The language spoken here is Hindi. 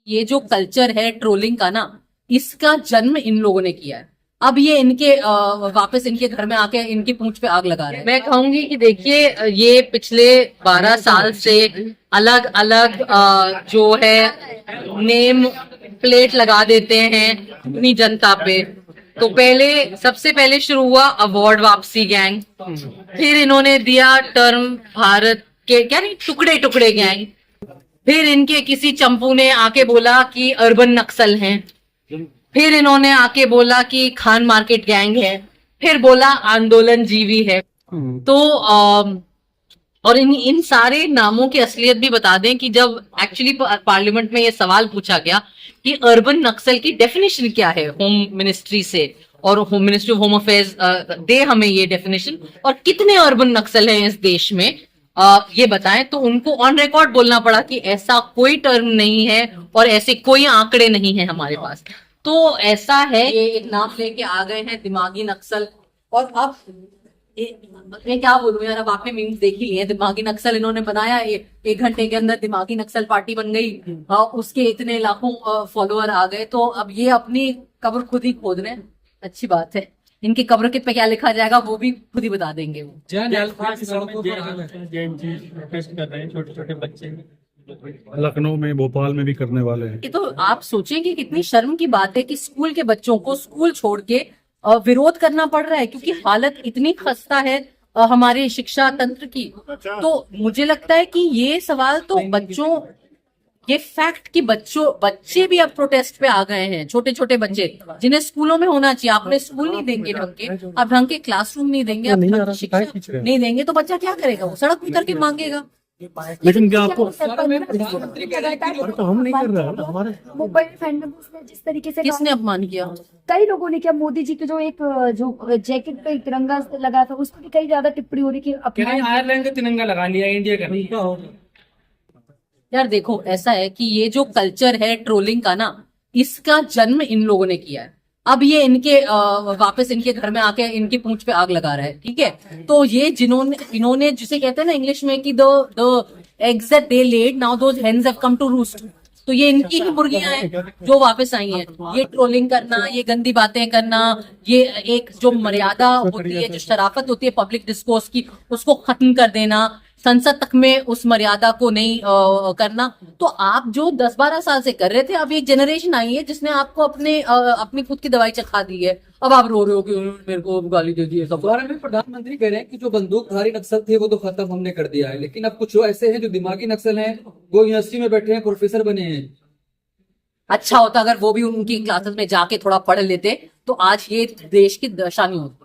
ये जो कल्चर है ट्रोलिंग का ना, इसका जन्म इन लोगों ने किया है। अब ये इनके वापस इनके घर में आके इनकी पूंछ पे आग लगा रहे हैं। मैं कहूंगी कि देखिए, ये पिछले 12 साल से अलग अलग जो है नेम प्लेट लगा देते हैं अपनी जनता पे। तो सबसे पहले शुरू हुआ अवार्ड वापसी गैंग, फिर इन्होंने दिया टर्म भारत के क्या नहीं टुकड़े टुकड़े गैंग, फिर इनके किसी चंपू ने आके बोला कि अर्बन नक्सल हैं, फिर इन्होंने आके बोला कि खान मार्केट गैंग है, फिर बोला आंदोलन जीवी है। तो और इन सारे नामों की असलियत भी बता दें कि जब एक्चुअली पार्लियामेंट में ये सवाल पूछा गया कि अर्बन नक्सल की डेफिनेशन क्या है होम मिनिस्ट्री से, और home ministry of home affairs दे हमें ये डेफिनेशन, और कितने अर्बन नक्सल हैं इस देश में ये बताएं, तो उनको ऑन रिकॉर्ड बोलना पड़ा कि ऐसा कोई टर्म नहीं है और ऐसे कोई आंकड़े नहीं है हमारे पास। तो ऐसा है, ये एक नाम लेके आ गए हैं दिमागी नक्सल। और अब मैं क्या बोलूं यार, अब आपने मीम्स देख ही लिए, दिमागी नक्सल इन्होंने बनाया, एक घंटे के अंदर दिमागी नक्सल पार्टी बन गई, उसके इतने लाखों फॉलोअर आ गए। तो अब ये अपनी कब्र खुद ही खोद रहे हैं। अच्छी बात है, इनकी कब्र पे क्या लिखा जाएगा वो भी खुद ही बता देंगे वो। छोटे छोटे बच्चे लखनऊ में भोपाल में भी करने वाले हैं। तो आप सोचें कि कितनी शर्म की बात है कि स्कूल के बच्चों को स्कूल छोड़ के विरोध करना पड़ रहा है, क्योंकि हालत इतनी खस्ता है हमारे शिक्षा तंत्र की। तो मुझे लगता है कि ये सवाल तो बच्चों, ये फैक्ट कि बच्चे भी अब प्रोटेस्ट पे आ गए हैं, छोटे छोटे बच्चे जिन्हें स्कूलों में होना चाहिए। आपने स्कूल नहीं देंगे ढंग के, अब ढंग के क्लासरूम नहीं देंगे, अब ढंग की शिक्षा नहीं देंगे, तो बच्चा क्या करेगा? वो सड़क उतर के मांगेगा। लेकिन क्या आपको प्रधानमंत्री कह रहे हैं कि हम नहीं कर रहे हैं, हमारे मोबाइल फैंडम उसने जिस तरीके से किसने अपमान किया? कई लोगों ने किया। मोदी जी के जो जैकेट पे तिरंगा लगा था उस पर भी कई ज्यादा टिप्पणी हो रही कि आयरलैंड का तिरंगा लगा लिया, इंडिया का। यार देखो, ऐसा है कि ये जो कल्चर है ट्रोलिंग का ना, इसका जन्म इन लोगों ने किया है। अब ये इनके वापस इनके घर में आके इनकी पूंछ पे आग लगा रहा है, ठीक है? तो ये इन्होंने जिसे कहते हैं ना इंग्लिश में कि the eggs that they laid now those hens have come to roost. तो ये इनकी ही मुर्गियां हैं जो वापस आई हैं। ये ट्रोलिंग करना, ये गंदी बातें करना, ये एक जो मर्यादा होती है, जो शराफत होती है पब्लिक डिस्कोर्स की, उसको खत्म कर देना, संसद तक में उस मर्यादा को नहीं करना। तो आप जो 10-12 साल से कर रहे थे, अब एक जनरेशन आई है जिसने आपको अपनी खुद की दवाई चखा दी है। अब आप रो रहे हो कि मेरे को गाली दे दी है सब। में प्रधानमंत्री कह रहे हैं कि जो बंदूकधारी नक्सल थे वो तो खत्म हमने कर दिया है, लेकिन अब कुछ ऐसे हैं जो दिमागी नक्सल हैं, वो यूनिवर्सिटी में बैठे हैं, प्रोफेसर बने हैं। अच्छा होता अगर वो भी उनकी क्लासेस में जाके थोड़ा पढ़ लेते, तो आज ये देश की दशा नहीं होती।